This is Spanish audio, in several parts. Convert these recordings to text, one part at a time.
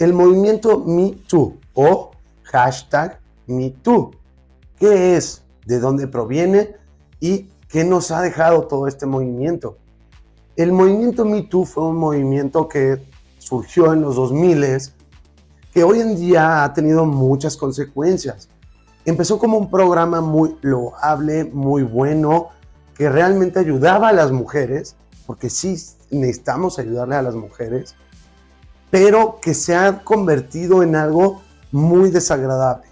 el movimiento Me Too o hashtag Me Too. ¿Qué es? ¿De dónde proviene? ¿Y qué nos ha dejado todo este movimiento? El movimiento Me Too fue un movimiento que surgió en los 2000, que hoy en día ha tenido muchas consecuencias. Empezó como un programa muy loable, muy bueno, que realmente ayudaba a las mujeres, porque sí necesitamos ayudarle a las mujeres, pero que se ha convertido en algo muy desagradable.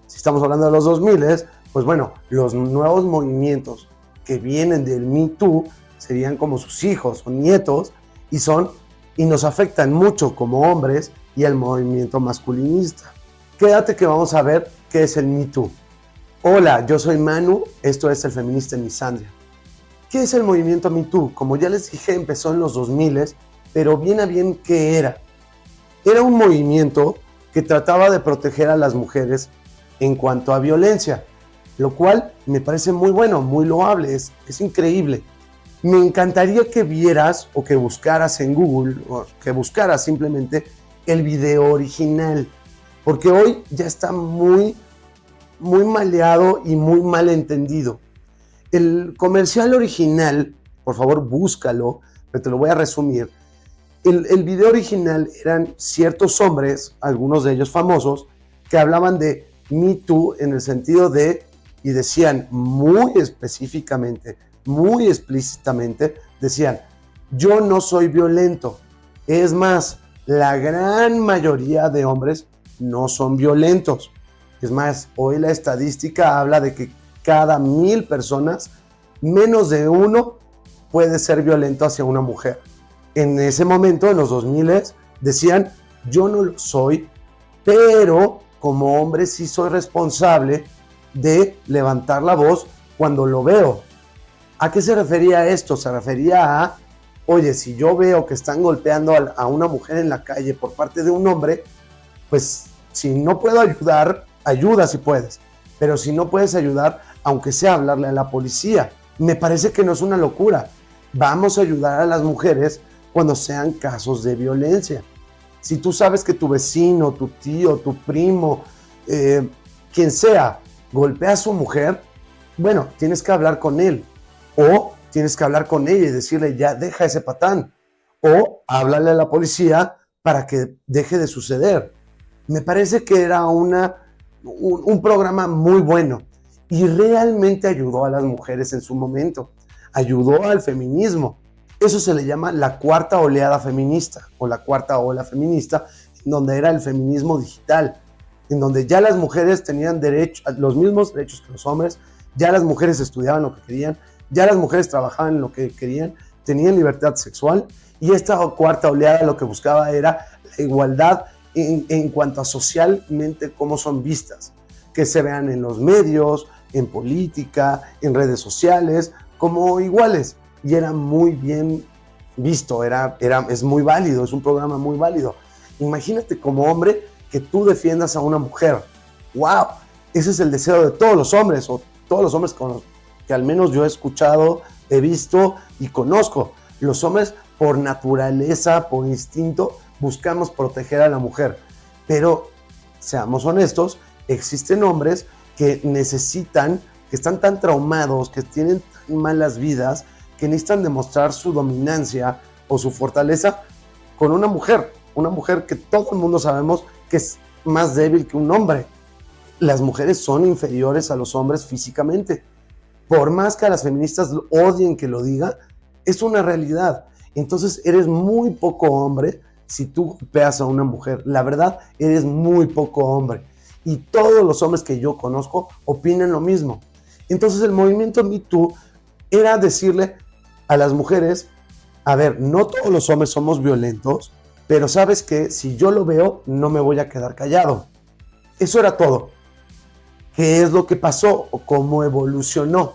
Si estamos hablando de los 2000, pues bueno, los nuevos movimientos que vienen del Me Too serían como sus hijos o nietos y nos afectan mucho como hombres y al movimiento masculinista. Quédate que vamos a ver qué es el Me Too. Hola, yo soy Manu, esto es El Feminista en Misandria. ¿Qué es el movimiento Me Too? Como ya les dije, empezó en los 2000, pero bien a bien, ¿qué era? Era un movimiento que trataba de proteger a las mujeres en cuanto a violencia, lo cual me parece muy bueno, muy loable, es increíble. Me encantaría que vieras o que buscaras en Google o que buscaras simplemente el video original, porque hoy ya está muy maleado y muy mal entendido. El comercial original, por favor búscalo, pero te lo voy a resumir. El video original eran ciertos hombres, algunos de ellos famosos, que hablaban de Me Too en el sentido de, y decían muy específicamente, muy explícitamente, decían, yo no soy violento. Es más, la gran mayoría de hombres no son violentos. Es más, hoy la estadística habla de que cada 1000 personas, menos de uno puede ser violento hacia una mujer. En ese momento, en los 2000, decían, yo no lo soy, pero como hombre sí soy responsable de levantar la voz cuando lo veo. ¿A qué se refería esto? Se refería a, oye, si yo veo que están golpeando a una mujer en la calle por parte de un hombre, pues si no puedo ayudar, ayuda si puedes. Pero si no puedes ayudar, aunque sea hablarle a la policía. Me parece que no es una locura. Vamos a ayudar a las mujeres cuando sean casos de violencia. Si tú sabes que tu vecino, tu tío, tu primo, quien sea, golpea a su mujer, bueno, tienes que hablar con él. O tienes que hablar con ella y decirle, ya deja ese patán. O háblale a la policía para que deje de suceder. Me parece que era un programa muy bueno y realmente ayudó a las mujeres en su momento. Ayudó al feminismo. Eso se le llama la cuarta oleada feminista o la cuarta ola feminista, donde era el feminismo digital, en donde ya las mujeres tenían los mismos derechos que los hombres, ya las mujeres estudiaban lo que querían, ya las mujeres trabajaban en lo que querían, tenían libertad sexual, y esta cuarta oleada lo que buscaba era la igualdad en cuanto a socialmente cómo son vistas, que se vean en los medios, en política, en redes sociales, como iguales. Y era muy bien visto, es muy válido, es un programa muy válido. Imagínate como hombre que tú defiendas a una mujer. ¡Wow! Ese es el deseo de todos los hombres, o todos los hombres que al menos yo he escuchado, he visto y conozco. Los hombres por naturaleza, por instinto, buscamos proteger a la mujer. Pero, seamos honestos, existen hombres que necesitan, que están tan traumados, que tienen tan malas vidas, que necesitan demostrar su dominancia o su fortaleza con una mujer que todo el mundo sabemos que es más débil que un hombre. Las mujeres son inferiores a los hombres físicamente. Por más que a las feministas odien que lo diga, es una realidad. Entonces eres muy poco hombre si tú golpeas a una mujer. La verdad, eres muy poco hombre. Y todos los hombres que yo conozco opinan lo mismo. Entonces el movimiento Me Too era decirle a las mujeres, a ver, no todos los hombres somos violentos, pero sabes que si yo lo veo, no me voy a quedar callado. Eso era todo. ¿Qué es lo que pasó o cómo evolucionó?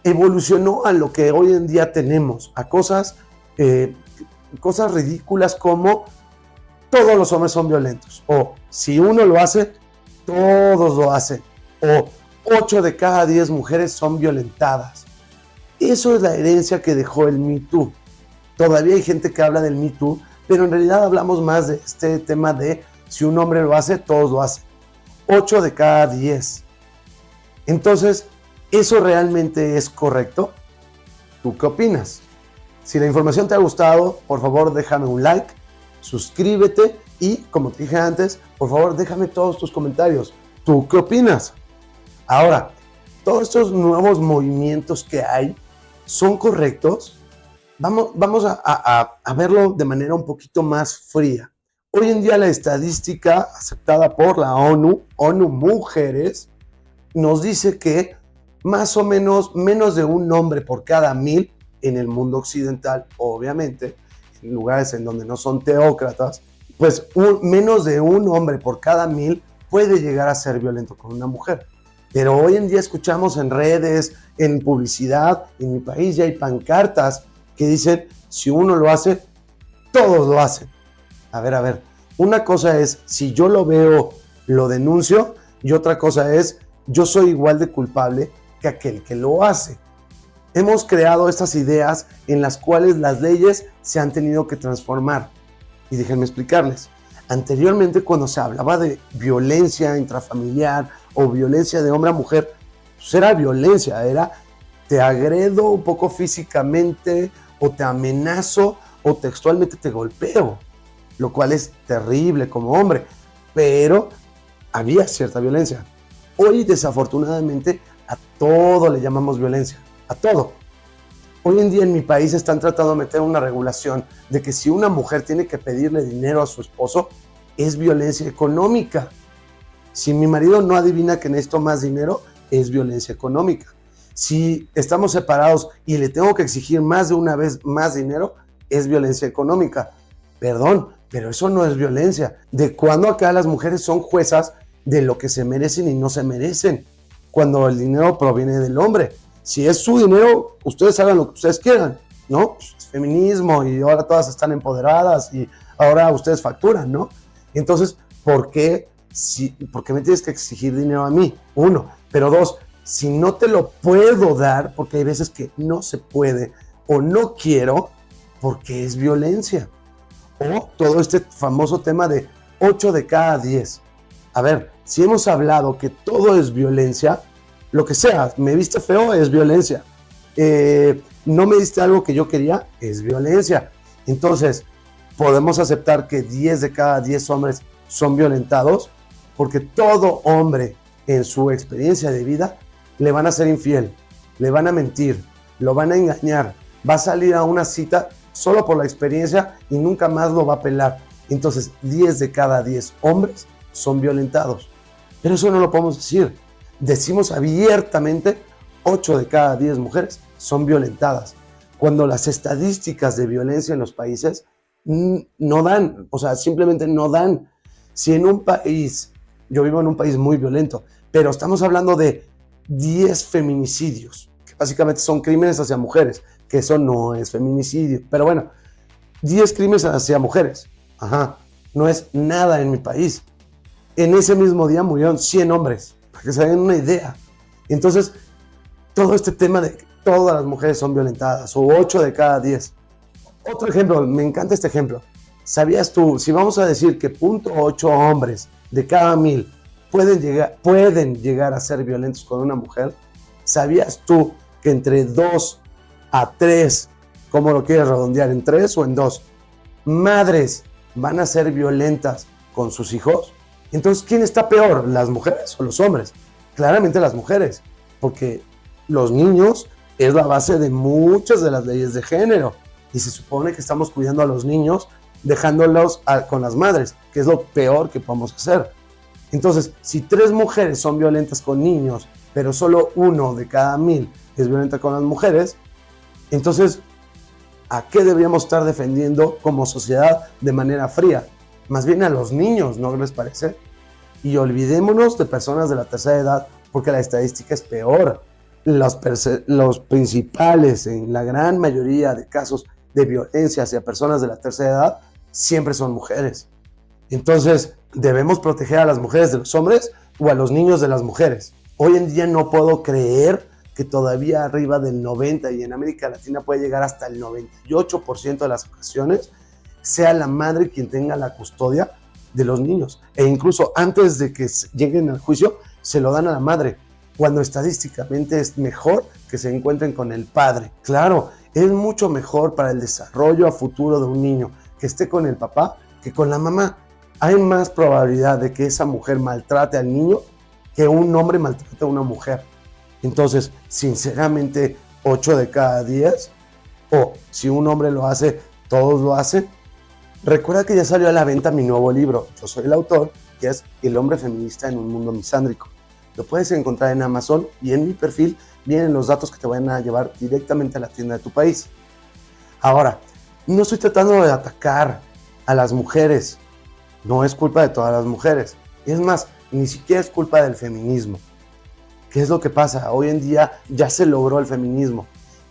Evolucionó a lo que hoy en día tenemos, a cosas ridículas como todos los hombres son violentos, o si uno lo hace, todos lo hacen, o 8 de cada 10 mujeres son violentadas. Eso es la herencia que dejó el Me Too. Todavía hay gente que habla del Me Too, pero en realidad hablamos más de este tema de si un hombre lo hace, todos lo hacen. 8 de cada 10. Entonces, ¿eso realmente es correcto? ¿Tú qué opinas? Si la información te ha gustado, por favor déjame un like, suscríbete y, como te dije antes, por favor déjame todos tus comentarios. ¿Tú qué opinas? Ahora, todos estos nuevos movimientos que hay, ¿son correctos? Vamos a verlo de manera un poquito más fría. Hoy en día la estadística aceptada por la ONU Mujeres, nos dice que más o menos de un hombre por cada 1000 en el mundo occidental, obviamente, en lugares en donde no son teócratas, pues menos de un hombre por cada 1000 puede llegar a ser violento con una mujer. Pero hoy en día escuchamos en redes, en publicidad, en mi país ya hay pancartas que dicen, si uno lo hace, todos lo hacen. A ver, una cosa es, si yo lo veo, lo denuncio, y otra cosa es, yo soy igual de culpable que aquel que lo hace. Hemos creado estas ideas en las cuales las leyes se han tenido que transformar. Y déjenme explicarles. Anteriormente, cuando se hablaba de violencia intrafamiliar o violencia de hombre a mujer, pues era violencia, era te agredo un poco físicamente o te amenazo o textualmente te golpeo, lo cual es terrible como hombre, pero había cierta violencia. Hoy, desafortunadamente, a todo le llamamos violencia, a todo. Hoy en día en mi país están tratando de meter una regulación de que si una mujer tiene que pedirle dinero a su esposo, es violencia económica. Si mi marido no adivina que necesito más dinero, es violencia económica. Si estamos separados y le tengo que exigir más de una vez más dinero, es violencia económica. Perdón, pero eso no es violencia. ¿De cuándo acá las mujeres son juezas de lo que se merecen y no se merecen? Cuando el dinero proviene del hombre. Si es su dinero, ustedes hagan lo que ustedes quieran, ¿no? Pues es feminismo y ahora todas están empoderadas y ahora ustedes facturan, ¿no? Entonces, ¿por qué me tienes que exigir dinero a mí? Uno, pero dos, si no te lo puedo dar, porque hay veces que no se puede o no quiero, porque es violencia. O todo este famoso tema de 8 de cada 10. A ver, si hemos hablado que todo es violencia, lo que sea, me viste feo, es violencia. No me diste algo que yo quería, es violencia. Entonces, podemos aceptar que 10 de cada 10 hombres son violentados, porque todo hombre en su experiencia de vida le van a ser infiel, le van a mentir, lo van a engañar, va a salir a una cita solo por la experiencia y nunca más lo va a pelar. Entonces, 10 de cada 10 hombres son violentados. Pero eso no lo podemos decir. Decimos abiertamente 8 de cada 10 mujeres son violentadas. Cuando las estadísticas de violencia en los países no dan, o sea, simplemente no dan. Si en un país, yo vivo en un país muy violento, pero estamos hablando de 10 feminicidios, que básicamente son crímenes hacia mujeres, que eso no es feminicidio, pero bueno, 10 crímenes hacia mujeres, no es nada en mi país. En ese mismo día murieron 100 hombres, para que se hagan una idea. Entonces, todo este tema de que todas las mujeres son violentadas, o 8 de cada 10. Otro ejemplo, me encanta este ejemplo. ¿Sabías tú, si vamos a decir que 0.8 hombres de cada 1000 pueden llegar a ser violentos con una mujer? ¿Sabías tú que entre 2 a 3, ¿cómo lo quieres redondear? ¿En 3 o en 2? Madres van a ser violentas con sus hijos. Entonces, ¿quién está peor? ¿Las mujeres o los hombres? Claramente las mujeres, porque los niños es la base de muchas de las leyes de género y se supone que estamos cuidando a los niños dejándolos con las madres, que es lo peor que podemos hacer. Entonces, si 3 mujeres son violentas con niños, pero solo 1 de cada 1000 es violenta con las mujeres, entonces, ¿a qué deberíamos estar defendiendo como sociedad de manera fría? Más bien a los niños, ¿no les parece? Y olvidémonos de personas de la tercera edad, porque la estadística es peor. Los principales, en la gran mayoría de casos de violencia hacia personas de la tercera edad, siempre son mujeres. Entonces, ¿debemos proteger a las mujeres de los hombres o a los niños de las mujeres? Hoy en día no puedo creer que todavía arriba del 90% y en América Latina puede llegar hasta el 98% de las ocasiones, sea la madre quien tenga la custodia de los niños. E incluso antes de que lleguen al juicio, se lo dan a la madre, cuando estadísticamente es mejor que se encuentren con el padre. Claro, es mucho mejor para el desarrollo a futuro de un niño que esté con el papá que con la mamá. Hay más probabilidad de que esa mujer maltrate al niño que un hombre maltrate a una mujer. Entonces, sinceramente, 8 de cada 10, o si un hombre lo hace, todos lo hacen. Recuerda que ya salió a la venta mi nuevo libro. Yo soy el autor, que es El hombre feminista en un mundo misándrico. Lo puedes encontrar en Amazon y en mi perfil vienen los datos que te van a llevar directamente a la tienda de tu país. Ahora, no estoy tratando de atacar a las mujeres. No es culpa de todas las mujeres. Es más, ni siquiera es culpa del feminismo. ¿Qué es lo que pasa? Hoy en día ya se logró el feminismo.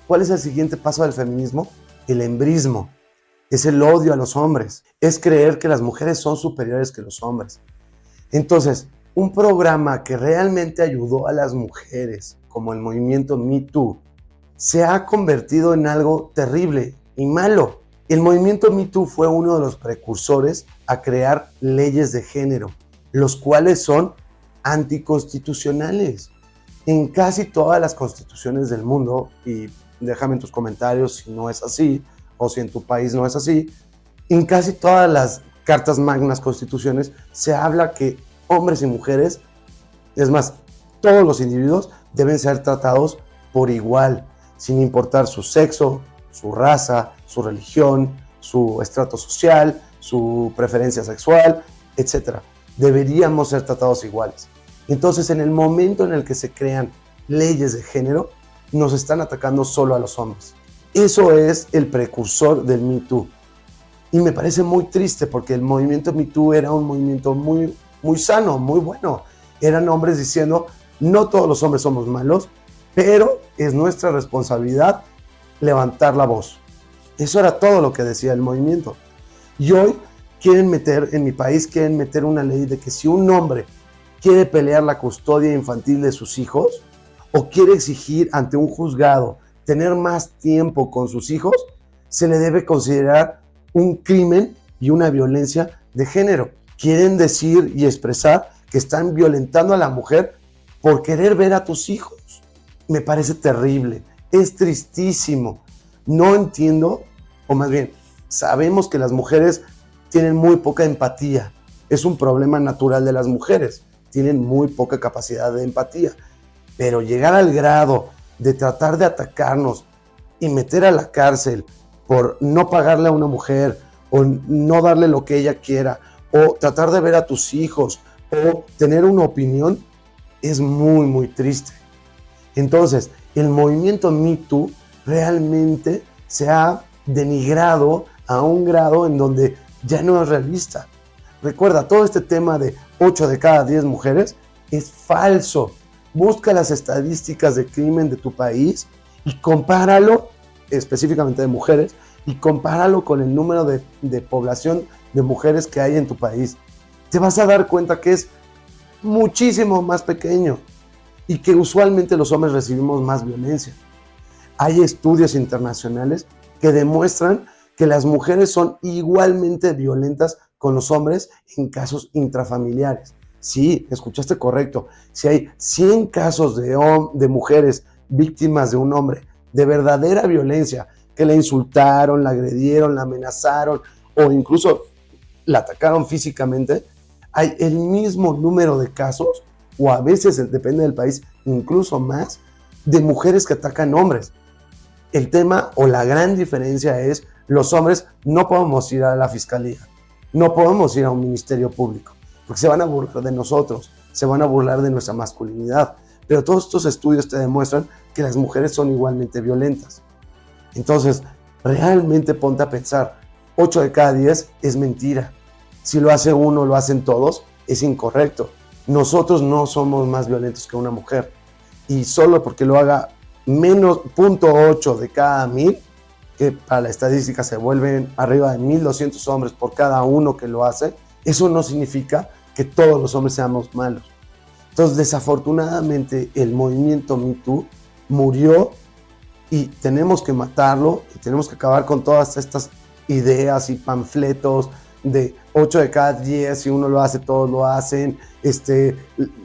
¿Cuál es el siguiente paso del feminismo? El embrismo. Es el odio a los hombres. Es creer que las mujeres son superiores que los hombres. Entonces, un programa que realmente ayudó a las mujeres, como el movimiento Me Too, se ha convertido en algo terrible y malo. El movimiento Me Too fue uno de los precursores a crear leyes de género, los cuales son anticonstitucionales. En casi todas las constituciones del mundo, y déjame en tus comentarios si no es así, o si en tu país no es así, en casi todas las cartas magnas constituciones se habla que hombres y mujeres, es más, todos los individuos deben ser tratados por igual, sin importar su sexo, su raza, su religión, su estrato social, su preferencia sexual, etc. Deberíamos ser tratados iguales. Entonces, en el momento en el que se crean leyes de género, nos están atacando solo a los hombres. Eso es el precursor del Me Too. Y me parece muy triste porque el movimiento Me Too era un movimiento muy sano, muy bueno. Eran hombres diciendo, no todos los hombres somos malos, pero es nuestra responsabilidad levantar la voz. Eso era todo lo que decía el movimiento. Y hoy en mi país quieren meter una ley de que si un hombre quiere pelear la custodia infantil de sus hijos o quiere exigir ante un juzgado tener más tiempo con sus hijos, se le debe considerar un crimen y una violencia de género. Quieren decir y expresar que están violentando a la mujer por querer ver a tus hijos. Me parece terrible, es tristísimo. No entiendo, o más bien, sabemos que las mujeres tienen muy poca empatía. Es un problema natural de las mujeres, tienen muy poca capacidad de empatía. Pero llegar al grado de tratar de atacarnos y meter a la cárcel por no pagarle a una mujer o no darle lo que ella quiera o tratar de ver a tus hijos o tener una opinión es muy triste. Entonces, el movimiento Me Too realmente se ha denigrado a un grado en donde ya no es realista. Recuerda, todo este tema de 8 de cada 10 mujeres es falso. Busca las estadísticas de crimen de tu país y compáralo, específicamente de mujeres, y compáralo con el número de población de mujeres que hay en tu país. Te vas a dar cuenta que es muchísimo más pequeño y que usualmente los hombres recibimos más violencia. Hay estudios internacionales que demuestran que las mujeres son igualmente violentas con los hombres en casos intrafamiliares. Sí, escuchaste correcto. Si hay 100 casos de mujeres víctimas de un hombre de verdadera violencia, que la insultaron, la agredieron, la amenazaron o incluso la atacaron físicamente, hay el mismo número de casos, o a veces, depende del país, incluso más, de mujeres que atacan hombres. El tema o la gran diferencia es, los hombres no podemos ir a la fiscalía, no podemos ir a un ministerio público, porque se van a burlar de nosotros, se van a burlar de nuestra masculinidad. Pero todos estos estudios te demuestran que las mujeres son igualmente violentas. Entonces, realmente ponte a pensar, 8 de cada 10 es mentira. Si lo hace uno, lo hacen todos, es incorrecto. Nosotros no somos más violentos que una mujer. Y solo porque lo haga menos 0.8 de cada 1000, que para la estadística se vuelven arriba de 1200 hombres por cada uno que lo hace, eso no significa que todos los hombres seamos malos. Entonces, desafortunadamente, el movimiento Me Too murió y tenemos que matarlo y tenemos que acabar con todas estas ideas y panfletos de 8 de cada 10, si uno lo hace, todos lo hacen,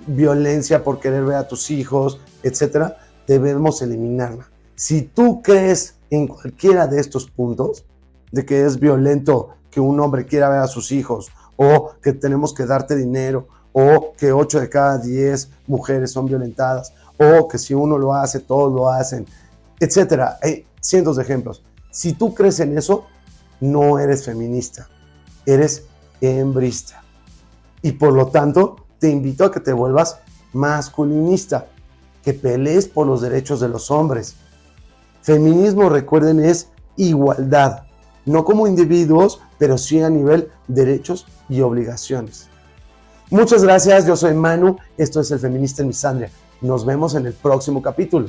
violencia por querer ver a tus hijos, etcétera, debemos eliminarla. Si tú crees en cualquiera de estos puntos, de que es violento que un hombre quiera ver a sus hijos, o que tenemos que darte dinero, o que 8 de cada 10 mujeres son violentadas, o que si uno lo hace, todos lo hacen, etcétera. Hay cientos de ejemplos. Si tú crees en eso, no eres feminista, eres hembrista. Y por lo tanto, te invito a que te vuelvas masculinista, que pelees por los derechos de los hombres. Feminismo, recuerden, es igualdad, no como individuos, pero sí a nivel derechos y obligaciones. Muchas gracias, yo soy Manu, esto es El Feminista en Misandria. Nos vemos en el próximo capítulo.